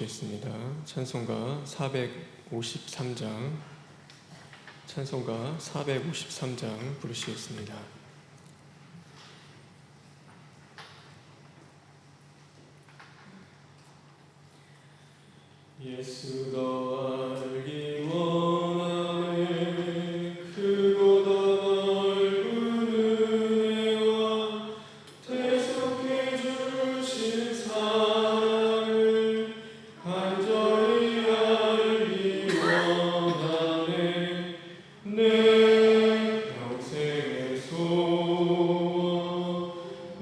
부르시겠습니다. 찬송가 453장, 찬송가 453장 부르시겠습니다. 예수 더 알기 원하네. 크고 더 넓은 은혜와 대속해 주신 사랑을 간절히 알기 원하네. 내 평생의 소원,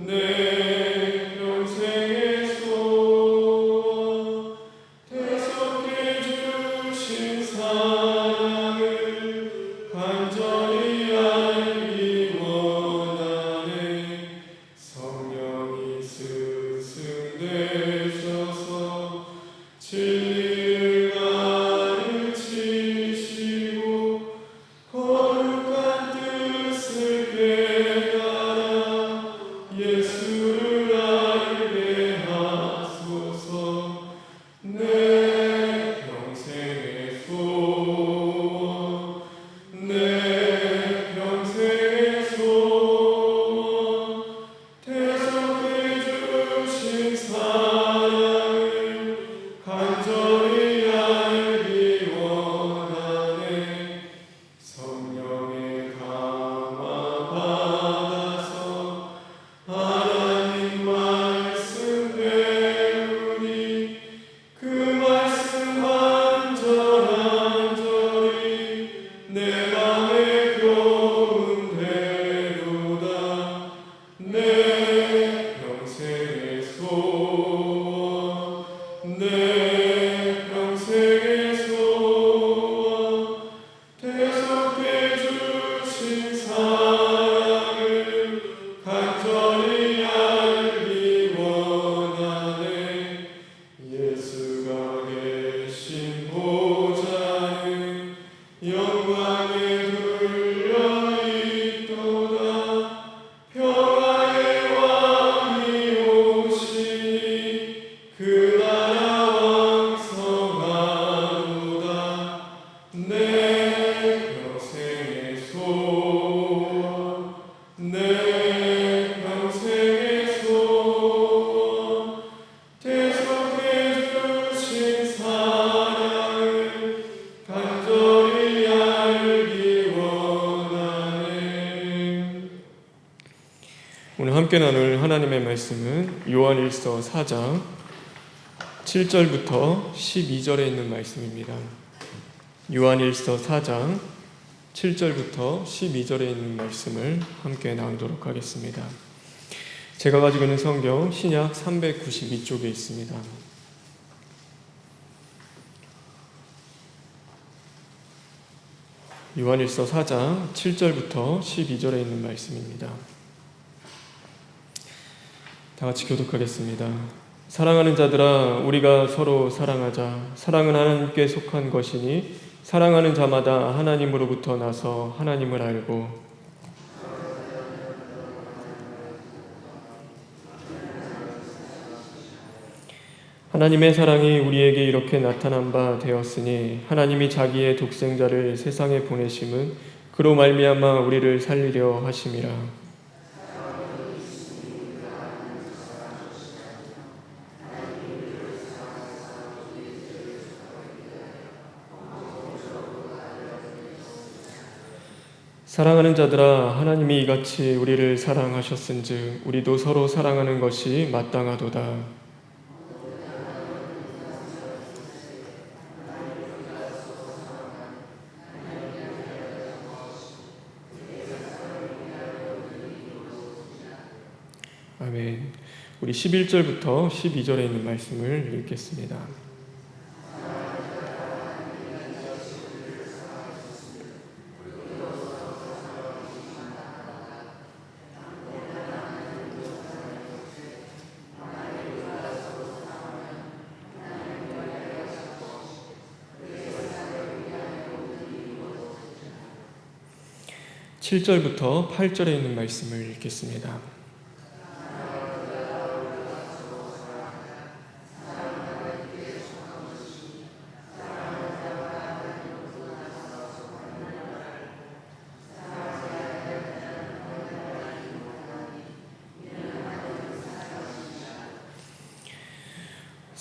내 평생의 소원, 대속해 주신 사랑을 간절히 알기 원하네. 성령이 스승되셔서 진리를 가르치시고 거룩한 뜻을 깨달아 예수를 알게 하소서. 내 평생의 소원, 내 평생의 소원, 대속해 주신 사랑을 간절히 알기 원하네. 성령의 감화 받아서 하나님 말씀 배우니 그 말씀 한절한절이 내 맘에 교훈되도다. 내 평생의 소원, 내 평생의 소원, 대속해 주신 사랑을 간절히 알기 원하네. 예수가 계신 보좌는 영광에 둘려있도다. 평화의 왕이 오시니 그 나라 왕성하도다. 내 평생의 소원, 내 평생의 소원, 대속해 주신 사랑을 간절히 알기 원하네. 오늘 함께 나눌 하나님의 말씀은 요한일서 4장 7절부터 12절에 있는 말씀입니다. 요한일서 4장 7절부터 12절에 있는 말씀을 함께 나누도록 하겠습니다. 제가 가지고 있는 성경 신약 392쪽에 있습니다. 요한일서 4장 7절부터 12절에 있는 말씀입니다. 다 같이 교독하겠습니다. 사랑하는 자들아, 우리가 서로 사랑하자. 사랑은 하나님께 속한 것이니 사랑하는 자마다 하나님으로부터 나서 하나님을 알고 하나님의 사랑이 우리에게 이렇게 나타난 바 되었으니 하나님이 자기의 독생자를 세상에 보내심은 그로 말미암아 우리를 살리려 하심이라. 사랑하는 자들아, 하나님이 이같이 우리를 사랑하셨은즉 우리도 서로 사랑하는 것이 마땅하도다. 아멘. 우리 11절부터 12절에 있는 말씀을 읽겠습니다. (7절부터) (8절에) 있는 말씀을 읽겠습니다.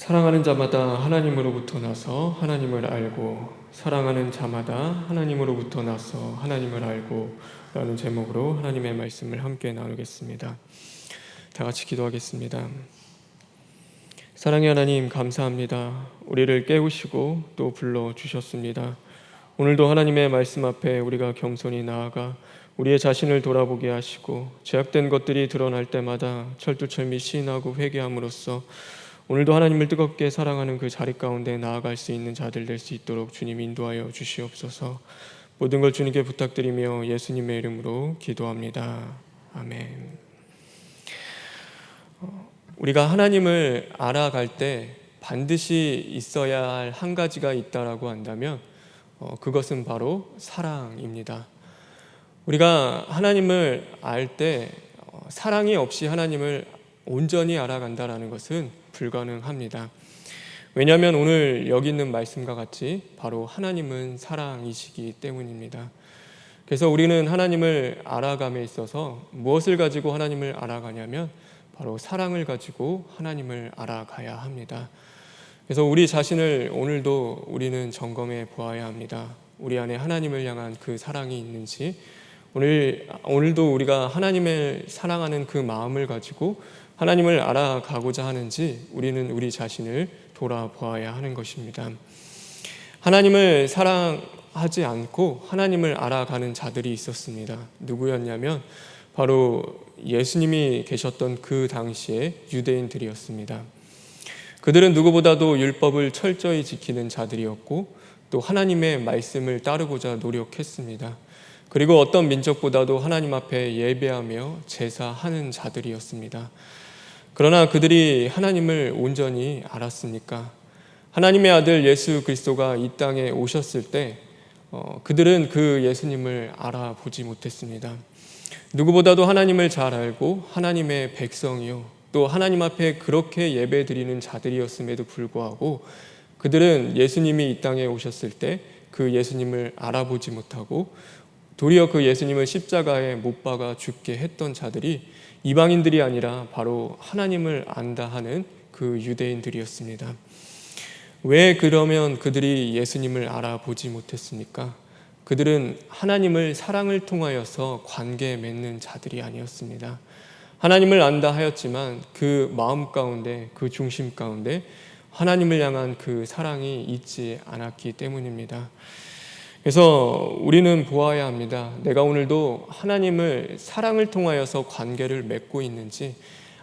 사랑하는 자마다 하나님으로부터 나서 하나님을 알고 사랑하는 자마다 하나님으로부터 나서 하나님을 알고 라는 제목으로 하나님의 말씀을 함께 나누겠습니다. 다 같이 기도하겠습니다. 사랑의 하나님, 감사합니다. 우리를 깨우시고 또 불러주셨습니다. 오늘도 하나님의 말씀 앞에 우리가 겸손히 나아가 우리의 자신을 돌아보게 하시고 죄악된 것들이 드러날 때마다 철두철미 시인하고 회개함으로써 오늘도 하나님을 뜨겁게 사랑하는 그 자리 가운데 나아갈 수 있는 자들 될 수 있도록 주님 인도하여 주시옵소서. 모든 걸 주님께 부탁드리며 예수님의 이름으로 기도합니다. 아멘. 우리가 하나님을 알아갈 때 반드시 있어야 할 한 가지가 있다라고 한다면 그것은 바로 사랑입니다. 우리가 하나님을 알 때 사랑이 없이 하나님을 온전히 알아간다라는 것은 불가능합니다. 왜냐하면 오늘 여기 있는 말씀과 같이 바로 하나님은 사랑이시기 때문입니다. 그래서 우리는 하나님을 알아감에 있어서 무엇을 가지고 하나님을 알아가냐면 바로 사랑을 가지고 하나님을 알아가야 합니다. 그래서 우리 자신을 오늘도 우리는 점검해 보아야 합니다. 우리 안에 하나님을 향한 그 사랑이 있는지, 오늘도 우리가 하나님을 사랑하는 그 마음을 가지고 하나님을 알아가고자 하는지 우리는 우리 자신을 돌아보아야 하는 것입니다. 하나님을 사랑하지 않고 하나님을 알아가는 자들이 있었습니다. 누구였냐면 바로 예수님이 계셨던 그 당시의 유대인들이었습니다. 그들은 누구보다도 율법을 철저히 지키는 자들이었고 또 하나님의 말씀을 따르고자 노력했습니다. 그리고 어떤 민족보다도 하나님 앞에 예배하며 제사하는 자들이었습니다. 그러나 그들이 하나님을 온전히 알았습니까? 하나님의 아들 예수 그리스도가 이 땅에 오셨을 때 그들은 그 예수님을 알아보지 못했습니다. 누구보다도 하나님을 잘 알고 하나님의 백성이요 또 하나님 앞에 그렇게 예배드리는 자들이었음에도 불구하고 그들은 예수님이 이 땅에 오셨을 때 그 예수님을 알아보지 못하고 도리어 그 예수님을 십자가에 못 박아 죽게 했던 자들이 이방인들이 아니라 바로 하나님을 안다 하는 그 유대인들이었습니다. 왜 그러면 그들이 예수님을 알아보지 못했습니까? 그들은 하나님을 사랑을 통하여서 관계 맺는 자들이 아니었습니다. 하나님을 안다 하였지만 그 마음 가운데, 그 중심 가운데 하나님을 향한 그 사랑이 있지 않았기 때문입니다. 그래서 우리는 보아야 합니다. 내가 오늘도 하나님을 사랑을 통하여서 관계를 맺고 있는지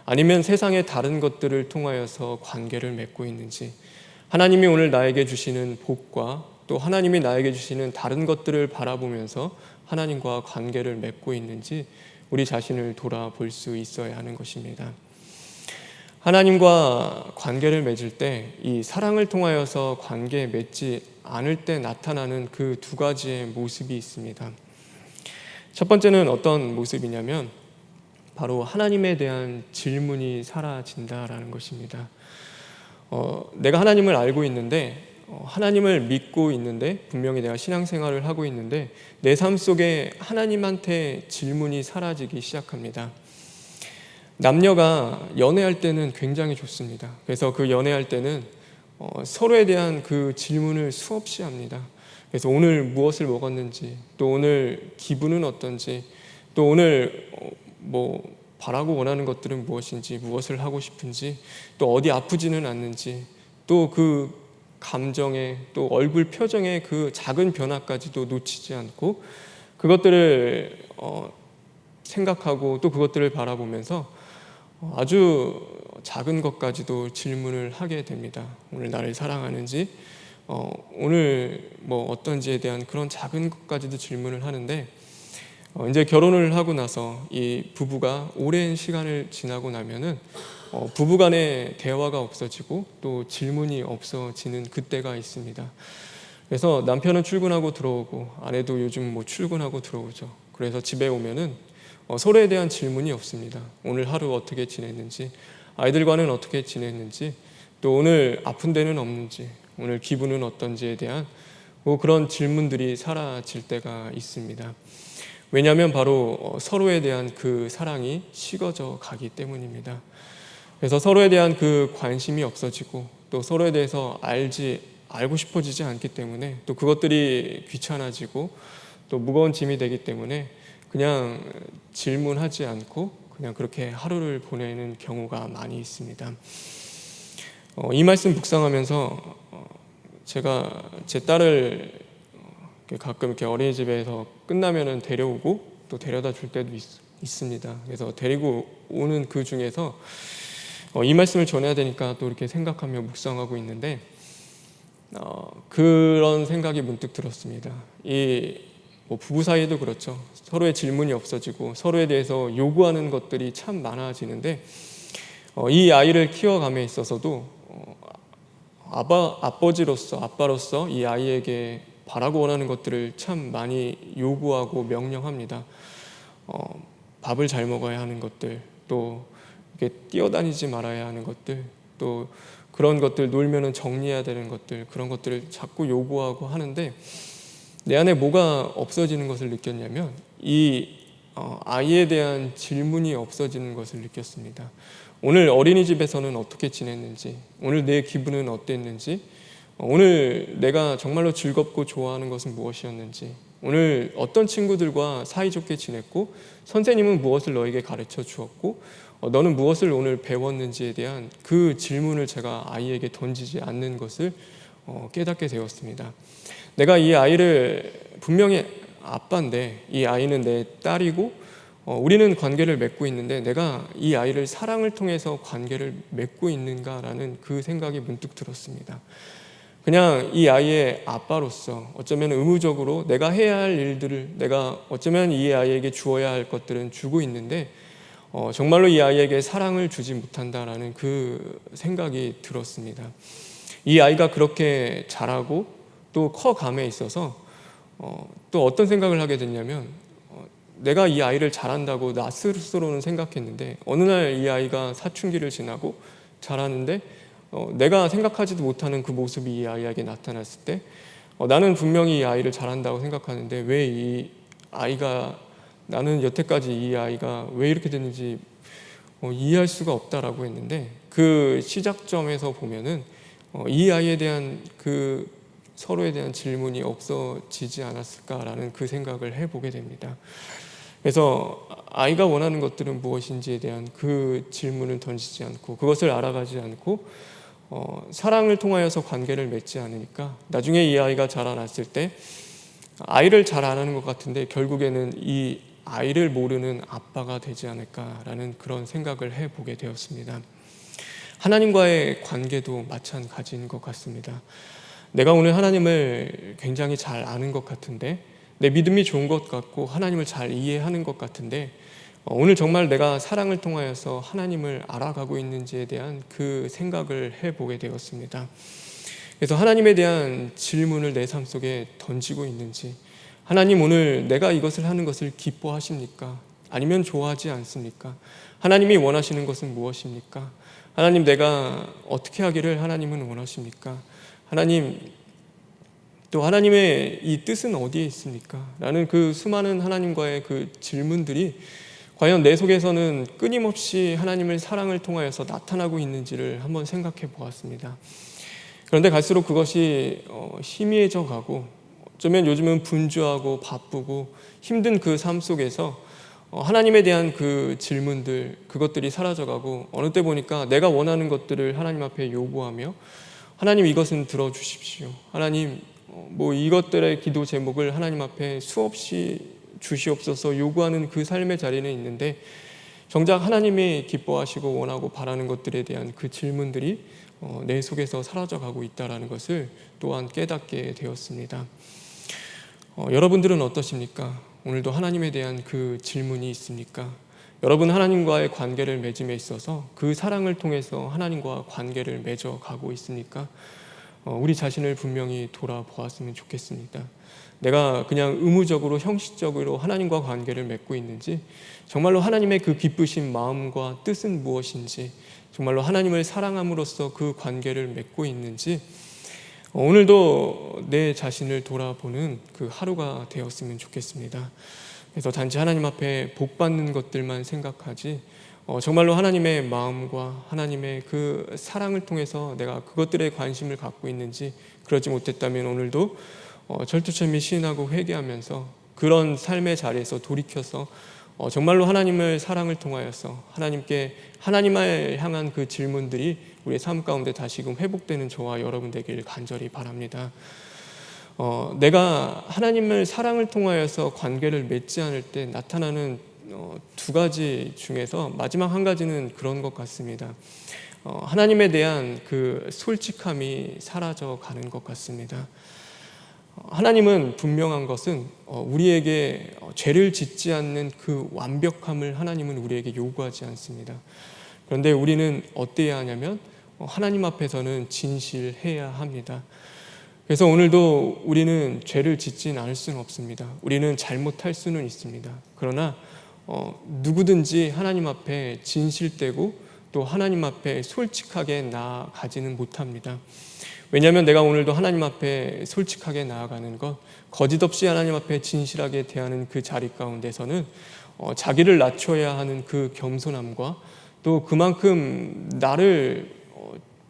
아니면 세상의 다른 것들을 통하여서 관계를 맺고 있는지, 하나님이 오늘 나에게 주시는 복과 또 하나님이 나에게 주시는 다른 것들을 바라보면서 하나님과 관계를 맺고 있는지 우리 자신을 돌아볼 수 있어야 하는 것입니다. 하나님과 관계를 맺을 때 이 사랑을 통하여서 관계 맺지 않을 때 나타나는 그 두 가지의 모습이 있습니다. 첫 번째는 어떤 모습이냐면 바로 하나님에 대한 질문이 사라진다라는 것입니다. 내가 하나님을 알고 있는데 하나님을 믿고 있는데 분명히 내가 신앙생활을 하고 있는데 내 삶 속에 하나님한테 질문이 사라지기 시작합니다. 남녀가 연애할 때는 굉장히 좋습니다. 그래서 그 연애할 때는 서로에 대한 그 질문을 수없이 합니다. 그래서 오늘 무엇을 먹었는지, 또 오늘 기분은 어떤지, 또 오늘 바라고 원하는 것들은 무엇인지, 무엇을 하고 싶은지, 또 어디 아프지는 않는지, 또 그 감정에, 또 얼굴 표정의 그 작은 변화까지도 놓치지 않고 그것들을 생각하고 또 그것들을 바라보면서 아주 작은 것까지도 질문을 하게 됩니다. 오늘 나를 사랑하는지, 오늘 어떤지에 대한 그런 작은 것까지도 질문을 하는데 이제 결혼을 하고 나서 이 부부가 오랜 시간을 지나고 나면은 부부간의 대화가 없어지고 또 질문이 없어지는 그때가 있습니다. 그래서 남편은 출근하고 들어오고 아내도 요즘 출근하고 들어오죠. 그래서 집에 오면은 서로에 대한 질문이 없습니다. 오늘 하루 어떻게 지냈는지, 아이들과는 어떻게 지냈는지, 또 오늘 아픈 데는 없는지, 오늘 기분은 어떤지에 대한 그런 질문들이 사라질 때가 있습니다. 왜냐하면 바로 서로에 대한 그 사랑이 식어져 가기 때문입니다. 그래서 서로에 대한 그 관심이 없어지고 또 서로에 대해서 알고 싶어지지 않기 때문에, 또 그것들이 귀찮아지고 또 무거운 짐이 되기 때문에 그냥 질문하지 않고 그냥 그렇게 하루를 보내는 경우가 많이 있습니다. 이 말씀 묵상하면서 제가 제 딸을 가끔 이렇게 어린이집에서 끝나면은 데려오고 또 데려다 줄 때도 있습니다. 그래서 데리고 오는 그 중에서 이 말씀을 전해야 되니까 또 이렇게 생각하며 묵상하고 있는데 그런 생각이 문득 들었습니다. 부부 사이에도 그렇죠. 서로의 질문이 없어지고 서로에 대해서 요구하는 것들이 참 많아지는데 이 아이를 키워감에 있어서도 아빠로서 이 아이에게 바라고 원하는 것들을 참 많이 요구하고 명령합니다. 밥을 잘 먹어야 하는 것들, 또 이렇게 뛰어다니지 말아야 하는 것들, 또 그런 것들, 놀면은 정리해야 되는 것들, 그런 것들을 자꾸 요구하고 하는데 내 안에 뭐가 없어지는 것을 느꼈냐면 아이에 대한 질문이 없어지는 것을 느꼈습니다. 오늘 어린이집에서는 어떻게 지냈는지, 오늘 내 기분은 어땠는지, 오늘 내가 정말로 즐겁고 좋아하는 것은 무엇이었는지, 오늘 어떤 친구들과 사이좋게 지냈고 선생님은 무엇을 너에게 가르쳐 주었고 너는 무엇을 오늘 배웠는지에 대한 그 질문을 제가 아이에게 던지지 않는 것을 깨닫게 되었습니다. 내가 이 아이를, 분명히 아빠인데 이 아이는 내 딸이고 우리는 관계를 맺고 있는데 내가 이 아이를 사랑을 통해서 관계를 맺고 있는가라는 그 생각이 문득 들었습니다. 그냥 이 아이의 아빠로서 어쩌면 의무적으로 내가 해야 할 일들을, 내가 어쩌면 이 아이에게 주어야 할 것들은 주고 있는데 정말로 이 아이에게 사랑을 주지 못한다라는 그 생각이 들었습니다. 이 아이가 그렇게 자라고 또 커감에 있어서 또 어떤 생각을 하게 됐냐면 내가 이 아이를 잘한다고 나 스스로는 생각했는데 어느 날 이 아이가 사춘기를 지나고 자라는데 내가 생각하지도 못하는 그 모습이 이 아이에게 나타났을 때 나는 분명히 이 아이를 잘한다고 생각하는데 왜 이 아이가, 나는 여태까지 이 아이가 왜 이렇게 됐는지 이해할 수가 없다라고 했는데 그 시작점에서 보면은 이 아이에 대한 그 서로에 대한 질문이 없어지지 않았을까라는 그 생각을 해보게 됩니다. 그래서 아이가 원하는 것들은 무엇인지에 대한 그 질문을 던지지 않고 그것을 알아가지 않고 사랑을 통하여서 관계를 맺지 않으니까 나중에 이 아이가 자라났을 때 아이를 잘 안 하는 것 같은데 결국에는 이 아이를 모르는 아빠가 되지 않을까라는 그런 생각을 해보게 되었습니다. 하나님과의 관계도 마찬가지인 것 같습니다. 내가 오늘 하나님을 굉장히 잘 아는 것 같은데, 내 믿음이 좋은 것 같고 하나님을 잘 이해하는 것 같은데 오늘 정말 내가 사랑을 통하여서 하나님을 알아가고 있는지에 대한 그 생각을 해보게 되었습니다. 그래서 하나님에 대한 질문을 내 삶 속에 던지고 있는지, 하나님 오늘 내가 이것을 하는 것을 기뻐하십니까? 아니면 좋아하지 않습니까? 하나님이 원하시는 것은 무엇입니까? 하나님 내가 어떻게 하기를 하나님은 원하십니까? 하나님, 또 하나님의 이 뜻은 어디에 있습니까? 라는 그 수많은 하나님과의 그 질문들이 과연 내 속에서는 끊임없이 하나님의 사랑을 통하여서 나타나고 있는지를 한번 생각해 보았습니다. 그런데 갈수록 그것이 희미해져 가고 어쩌면 요즘은 분주하고 바쁘고 힘든 그 삶 속에서 하나님에 대한 그 질문들, 그것들이 사라져가고 어느 때 보니까 내가 원하는 것들을 하나님 앞에 요구하며 하나님 이것은 들어주십시오. 하나님 이것들의 기도 제목을 하나님 앞에 수없이 주시옵소서 요구하는 그 삶의 자리는 있는데 정작 하나님이 기뻐하시고 원하고 바라는 것들에 대한 그 질문들이 내 속에서 사라져가고 있다는 것을 또한 깨닫게 되었습니다. 여러분들은 어떠십니까? 오늘도 하나님에 대한 그 질문이 있습니까? 여러분 하나님과의 관계를 맺음에 있어서 그 사랑을 통해서 하나님과 관계를 맺어가고 있습니까? 우리 자신을 분명히 돌아보았으면 좋겠습니다. 내가 그냥 의무적으로 형식적으로 하나님과 관계를 맺고 있는지, 정말로 하나님의 그 기쁘신 마음과 뜻은 무엇인지, 정말로 하나님을 사랑함으로써 그 관계를 맺고 있는지 오늘도 내 자신을 돌아보는 그 하루가 되었으면 좋겠습니다. 그래서 단지 하나님 앞에 복 받는 것들만 생각하지 정말로 하나님의 마음과 하나님의 그 사랑을 통해서 내가 그것들에 관심을 갖고 있는지, 그러지 못했다면 오늘도 철두철미 시인하고 회개하면서 그런 삶의 자리에서 돌이켜서 정말로 하나님을 사랑을 통하여서 하나님을 향한 그 질문들이 우리의 삶 가운데 다시금 회복되는 저와 여러분 되길 간절히 바랍니다. 내가 하나님을 사랑을 통하여서 관계를 맺지 않을 때 나타나는 두 가지 중에서 마지막 한 가지는 그런 것 같습니다. 하나님에 대한 그 솔직함이 사라져 가는 것 같습니다. 하나님은 분명한 것은 우리에게 죄를 짓지 않는 그 완벽함을 하나님은 우리에게 요구하지 않습니다. 그런데 우리는 어때야 하냐면 하나님 앞에서는 진실해야 합니다. 그래서 오늘도 우리는 죄를 짓진 않을 수는 없습니다. 우리는 잘못할 수는 있습니다. 그러나 누구든지 하나님 앞에 진실되고 또 하나님 앞에 솔직하게 나아가지는 못합니다. 왜냐하면 내가 오늘도 하나님 앞에 솔직하게 나아가는 것, 거짓 없이 하나님 앞에 진실하게 대하는 그 자리 가운데서는 자기를 낮춰야 하는 그 겸손함과 또 그만큼 나를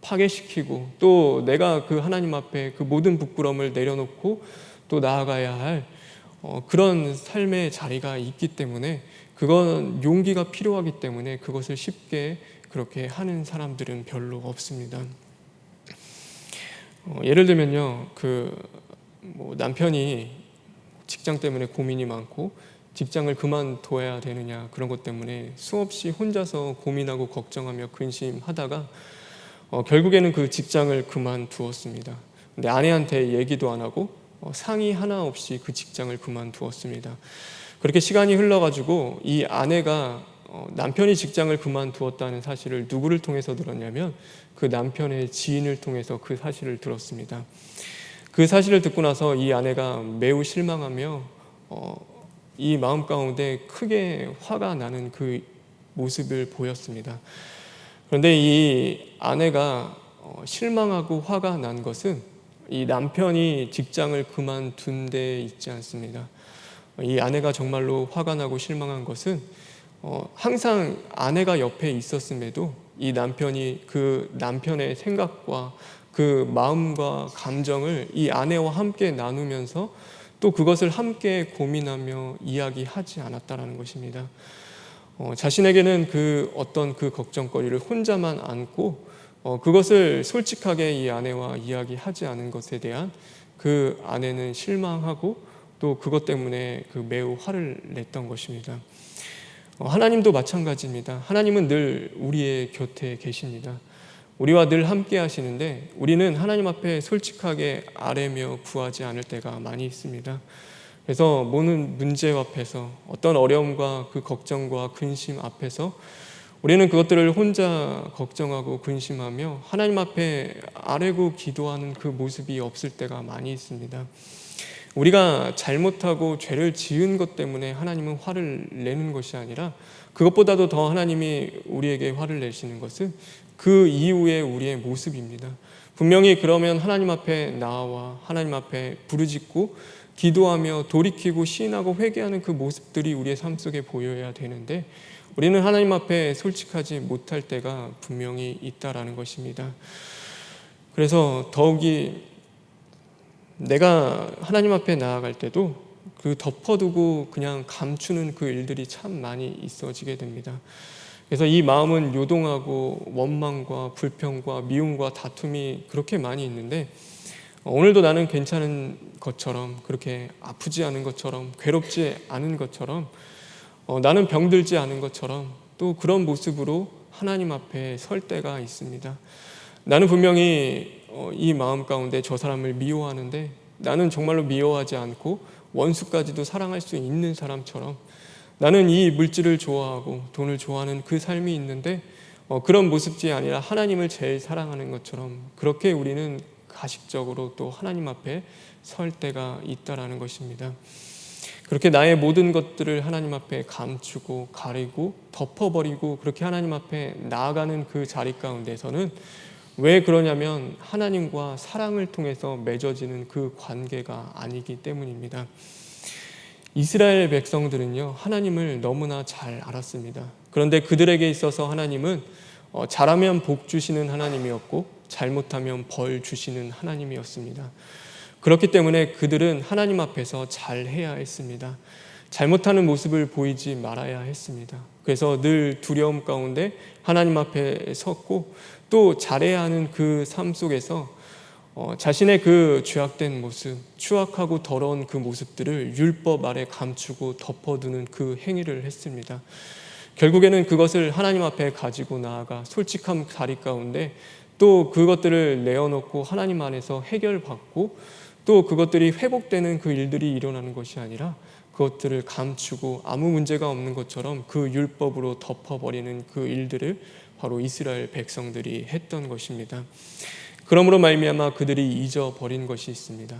파괴시키고 또 내가 그 하나님 앞에 그 모든 부끄러움을 내려놓고 또 나아가야 할 그런 삶의 자리가 있기 때문에, 그건 용기가 필요하기 때문에 그것을 쉽게 그렇게 하는 사람들은 별로 없습니다. 예를 들면요, 남편이 직장 때문에 고민이 많고 직장을 그만둬야 되느냐 그런 것 때문에 수없이 혼자서 고민하고 걱정하며 근심하다가 결국에는 그 직장을 그만두었습니다. 근데 아내한테 얘기도 안 하고 상의 하나 없이 그 직장을 그만두었습니다. 그렇게 시간이 흘러가지고 이 아내가 남편이 직장을 그만두었다는 사실을 누구를 통해서 들었냐면 그 남편의 지인을 통해서 그 사실을 들었습니다. 그 사실을 듣고 나서 이 아내가 매우 실망하며 이 마음 가운데 크게 화가 나는 그 모습을 보였습니다. 그런데 이 아내가 실망하고 화가 난 것은 이 남편이 직장을 그만둔 데 있지 않습니다. 이 아내가 정말로 화가 나고 실망한 것은 항상 아내가 옆에 있었음에도 이 남편이 그 남편의 생각과 그 마음과 감정을 이 아내와 함께 나누면서 또 그것을 함께 고민하며 이야기하지 않았다라는 것입니다. 자신에게는 그 어떤 그 걱정거리를 혼자만 안고 그것을 솔직하게 이 아내와 이야기하지 않은 것에 대한 그 아내는 실망하고 또 그것 때문에 그 매우 화를 냈던 것입니다. 하나님도 마찬가지입니다. 하나님은 늘 우리의 곁에 계십니다. 우리와 늘 함께 하시는데 우리는 하나님 앞에 솔직하게 아뢰며 구하지 않을 때가 많이 있습니다. 그래서 모든 문제 앞에서 어떤 어려움과 그 걱정과 근심 앞에서 우리는 그것들을 혼자 걱정하고 근심하며 하나님 앞에 아뢰고 기도하는 그 모습이 없을 때가 많이 있습니다. 우리가 잘못하고 죄를 지은 것 때문에 하나님은 화를 내는 것이 아니라, 그것보다도 더 하나님이 우리에게 화를 내시는 것은 그 이후의 우리의 모습입니다. 분명히 그러면 하나님 앞에 나와 하나님 앞에 부르짖고 기도하며 돌이키고 시인하고 회개하는 그 모습들이 우리의 삶 속에 보여야 되는데, 우리는 하나님 앞에 솔직하지 못할 때가 분명히 있다라는 것입니다. 그래서 더욱이 내가 하나님 앞에 나아갈 때도 그 덮어두고 그냥 감추는 그 일들이 참 많이 있어지게 됩니다. 그래서 이 마음은 요동하고 원망과 불평과 미움과 다툼이 그렇게 많이 있는데, 오늘도 나는 괜찮은 것처럼, 그렇게 아프지 않은 것처럼, 괴롭지 않은 것처럼, 나는 병들지 않은 것처럼 또 그런 모습으로 하나님 앞에 설 때가 있습니다. 나는 분명히 이 마음 가운데 저 사람을 미워하는데 나는 정말로 미워하지 않고 원수까지도 사랑할 수 있는 사람처럼, 나는 이 물질을 좋아하고 돈을 좋아하는 그 삶이 있는데 그런 모습이 아니라 하나님을 제일 사랑하는 것처럼 그렇게 우리는 가식적으로 또 하나님 앞에 설 때가 있다라는 것입니다. 그렇게 나의 모든 것들을 하나님 앞에 감추고 가리고 덮어버리고 그렇게 하나님 앞에 나아가는 그 자리 가운데서는 왜 그러냐면 하나님과 사랑을 통해서 맺어지는 그 관계가 아니기 때문입니다. 이스라엘 백성들은요, 하나님을 너무나 잘 알았습니다. 그런데 그들에게 있어서 하나님은 잘하면 복 주시는 하나님이었고 잘못하면 벌 주시는 하나님이었습니다. 그렇기 때문에 그들은 하나님 앞에서 잘해야 했습니다. 잘못하는 모습을 보이지 말아야 했습니다. 그래서 늘 두려움 가운데 하나님 앞에 섰고 또 잘해야 하는 그 삶 속에서 자신의 그 죄악된 모습, 추악하고 더러운 그 모습들을 율법 아래 감추고 덮어두는 그 행위를 했습니다. 결국에는 그것을 하나님 앞에 가지고 나아가 솔직한 자리 가운데 또 그것들을 내어놓고 하나님 안에서 해결받고 또 그것들이 회복되는 그 일들이 일어나는 것이 아니라 그것들을 감추고 아무 문제가 없는 것처럼 그 율법으로 덮어버리는 그 일들을 바로 이스라엘 백성들이 했던 것입니다. 그러므로 말미암아 그들이 잊어버린 것이 있습니다.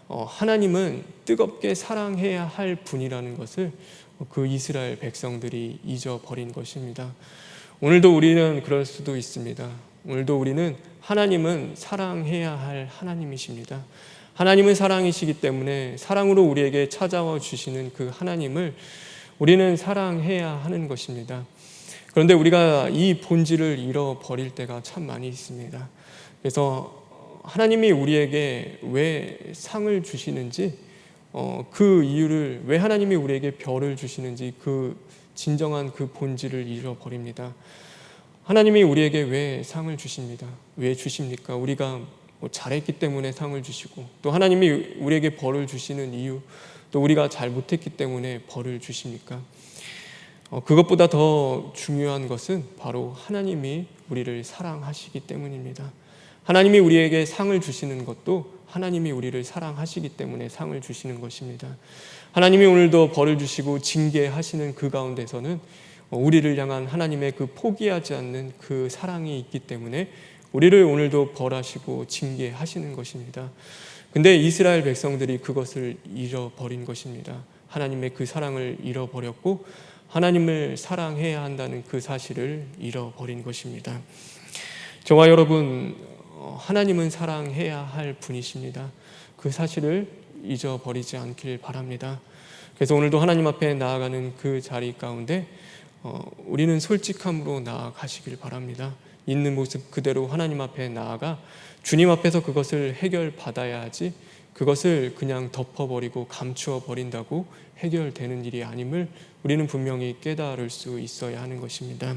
하나님은 뜨겁게 사랑해야 할 분이라는 것을 그 이스라엘 백성들이 잊어버린 것입니다. 오늘도 우리는 그럴 수도 있습니다. 오늘도 우리는 하나님은 사랑해야 할 하나님이십니다. 하나님은 사랑이시기 때문에 사랑으로 우리에게 찾아와 주시는 그 하나님을 우리는 사랑해야 하는 것입니다. 그런데 우리가 이 본질을 잃어버릴 때가 참 많이 있습니다. 그래서 하나님이 우리에게 왜 상을 주시는지, 그 이유를, 왜 하나님이 우리에게 별을 주시는지 그 진정한 그 본질을 잃어버립니다. 하나님이 우리에게 왜 상을 주십니다. 왜 주십니까? 우리가 잘했기 때문에 상을 주시고, 또 하나님이 우리에게 벌을 주시는 이유, 또 우리가 잘 못했기 때문에 벌을 주십니까? 그것보다 더 중요한 것은 바로 하나님이 우리를 사랑하시기 때문입니다. 하나님이 우리에게 상을 주시는 것도 하나님이 우리를 사랑하시기 때문에 상을 주시는 것입니다. 하나님이 오늘도 벌을 주시고 징계하시는 그 가운데서는 우리를 향한 하나님의 그 포기하지 않는 그 사랑이 있기 때문에 우리를 오늘도 벌하시고 징계하시는 것입니다. 근데 이스라엘 백성들이 그것을 잃어버린 것입니다. 하나님의 그 사랑을 잃어버렸고 하나님을 사랑해야 한다는 그 사실을 잃어버린 것입니다. 저와 여러분, 하나님은 사랑해야 할 분이십니다. 그 사실을 잊어버리지 않길 바랍니다. 그래서 오늘도 하나님 앞에 나아가는 그 자리 가운데 우리는 솔직함으로 나아가시길 바랍니다. 있는 모습 그대로 하나님 앞에 나아가 주님 앞에서 그것을 해결받아야 하지, 그것을 그냥 덮어버리고 감추어 버린다고 해결되는 일이 아님을 우리는 분명히 깨달을 수 있어야 하는 것입니다.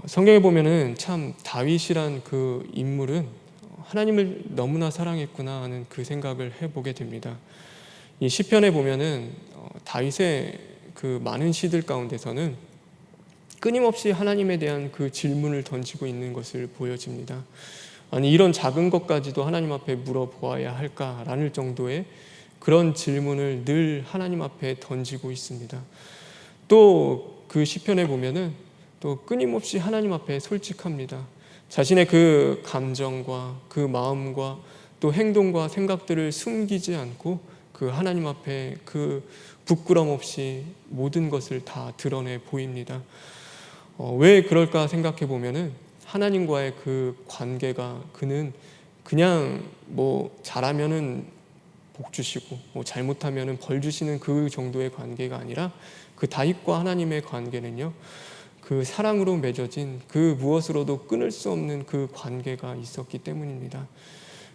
성경에 보면은 참 다윗이란 그 인물은 하나님을 너무나 사랑했구나 하는 그 생각을 해보게 됩니다. 이 시편에 보면은 다윗의 그 많은 시들 가운데서는 끊임없이 하나님에 대한 그 질문을 던지고 있는 것을 보여집니다. 아니, 이런 작은 것까지도 하나님 앞에 물어보아야 할까라는 정도의 그런 질문을 늘 하나님 앞에 던지고 있습니다. 또 그 시편에 보면은 또 끊임없이 하나님 앞에 솔직합니다. 자신의 그 감정과 그 마음과 또 행동과 생각들을 숨기지 않고 그 하나님 앞에 그 부끄럼 없이 모든 것을 다 드러내 보입니다. 왜 그럴까 생각해 보면은 하나님과의 그 관계가, 그는 그냥 잘하면은 복 주시고 잘못하면은 벌 주시는 그 정도의 관계가 아니라 그 다윗과 하나님의 관계는요, 그 사랑으로 맺어진 그 무엇으로도 끊을 수 없는 그 관계가 있었기 때문입니다.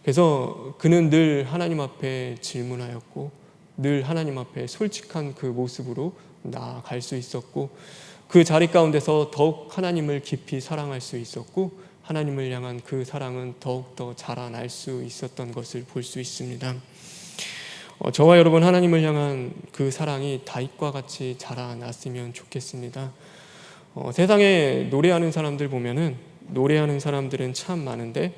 그래서 그는 늘 하나님 앞에 질문하였고 늘 하나님 앞에 솔직한 그 모습으로 나아갈 수 있었고 그 자리 가운데서 더욱 하나님을 깊이 사랑할 수 있었고 하나님을 향한 그 사랑은 더욱더 자라날 수 있었던 것을 볼 수 있습니다. 저와 여러분, 하나님을 향한 그 사랑이 다윗과 같이 자라났으면 좋겠습니다. 세상에 노래하는 사람들 보면은 노래하는 사람들은 참 많은데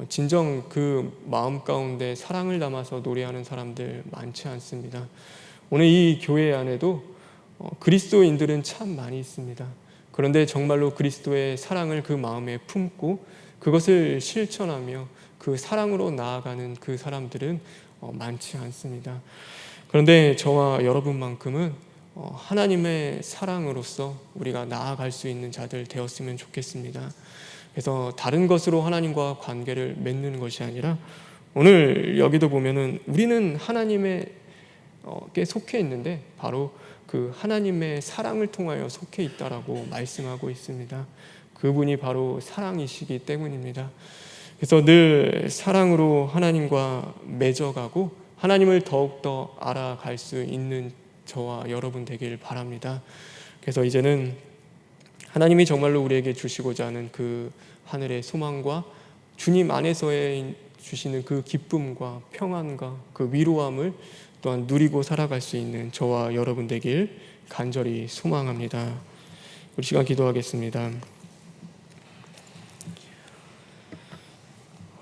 진정 그 마음 가운데 사랑을 담아서 노래하는 사람들 많지 않습니다. 오늘 이 교회 안에도 그리스도인들은 참 많이 있습니다. 그런데 정말로 그리스도의 사랑을 그 마음에 품고 그것을 실천하며 그 사랑으로 나아가는 그 사람들은 많지 않습니다. 그런데 저와 여러분만큼은 하나님의 사랑으로서 우리가 나아갈 수 있는 자들 되었으면 좋겠습니다. 그래서 다른 것으로 하나님과 관계를 맺는 것이 아니라 오늘 여기도 보면은 우리는 하나님의 꽤 속해 있는데 바로 그 하나님의 사랑을 통하여 속해 있다라고 말씀하고 있습니다. 그분이 바로 사랑이시기 때문입니다. 그래서 늘 사랑으로 하나님과 맺어가고 하나님을 더욱더 알아갈 수 있는 저와 여러분 되길 바랍니다. 그래서 이제는 하나님이 정말로 우리에게 주시고자 하는 그 하늘의 소망과 주님 안에서의 주시는 그 기쁨과 평안과 그 위로함을 또한 누리고 살아갈 수 있는 저와 여러분 되길 간절히 소망합니다. 우리 시간 기도하겠습니다.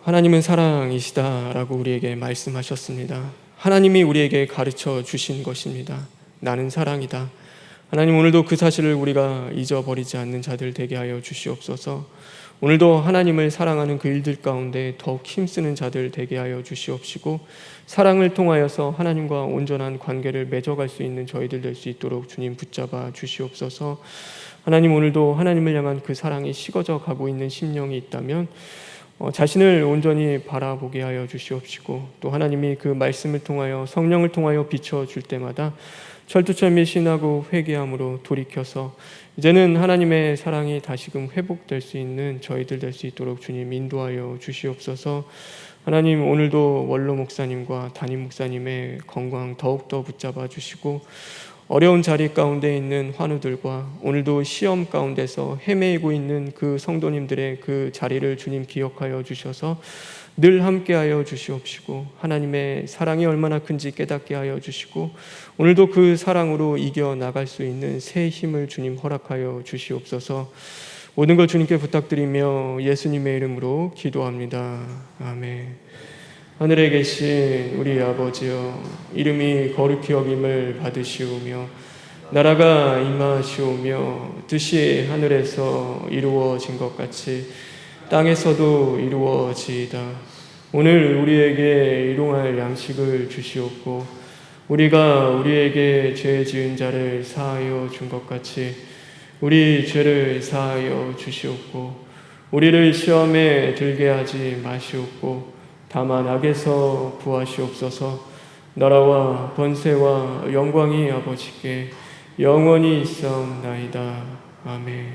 하나님은 사랑이시다라고 우리에게 말씀하셨습니다. 하나님이 우리에게 가르쳐 주신 것입니다. 나는 사랑이다. 하나님, 오늘도 그 사실을 우리가 잊어버리지 않는 자들 되게 하여 주시옵소서. 오늘도 하나님을 사랑하는 그 일들 가운데 더욱 힘쓰는 자들 되게 하여 주시옵시고, 사랑을 통하여서 하나님과 온전한 관계를 맺어갈 수 있는 저희들 될 수 있도록 주님 붙잡아 주시옵소서. 하나님, 오늘도 하나님을 향한 그 사랑이 식어져 가고 있는 심령이 있다면 자신을 온전히 바라보게 하여 주시옵시고, 또 하나님이 그 말씀을 통하여 성령을 통하여 비춰줄 때마다 철두철미 신하고 회개함으로 돌이켜서 이제는 하나님의 사랑이 다시금 회복될 수 있는 저희들 될 수 있도록 주님 인도하여 주시옵소서. 하나님, 오늘도 원로 목사님과 담임 목사님의 건강 더욱더 붙잡아 주시고, 어려운 자리 가운데 있는 환우들과 오늘도 시험 가운데서 헤매이고 있는 그 성도님들의 그 자리를 주님 기억하여 주셔서 늘 함께하여 주시옵시고, 하나님의 사랑이 얼마나 큰지 깨닫게 하여 주시고, 오늘도 그 사랑으로 이겨나갈 수 있는 새 힘을 주님 허락하여 주시옵소서. 모든 걸 주님께 부탁드리며 예수님의 이름으로 기도합니다. 아멘. 하늘에 계신 우리 아버지여, 이름이 거룩히 여김을 받으시오며 나라가 임하시오며 뜻이 하늘에서 이루어진 것 같이 땅에서도 이루어지이다. 오늘 우리에게 일용할 양식을 주시옵고, 우리가 우리에게 죄 지은 자를 사하여 준 것 같이 우리 죄를 사하여 주시옵고, 우리를 시험에 들게 하지 마시옵고 다만 악에서 구하시옵소서. 나라와 번세와 영광이 아버지께 영원히 있사옵나이다. 아멘.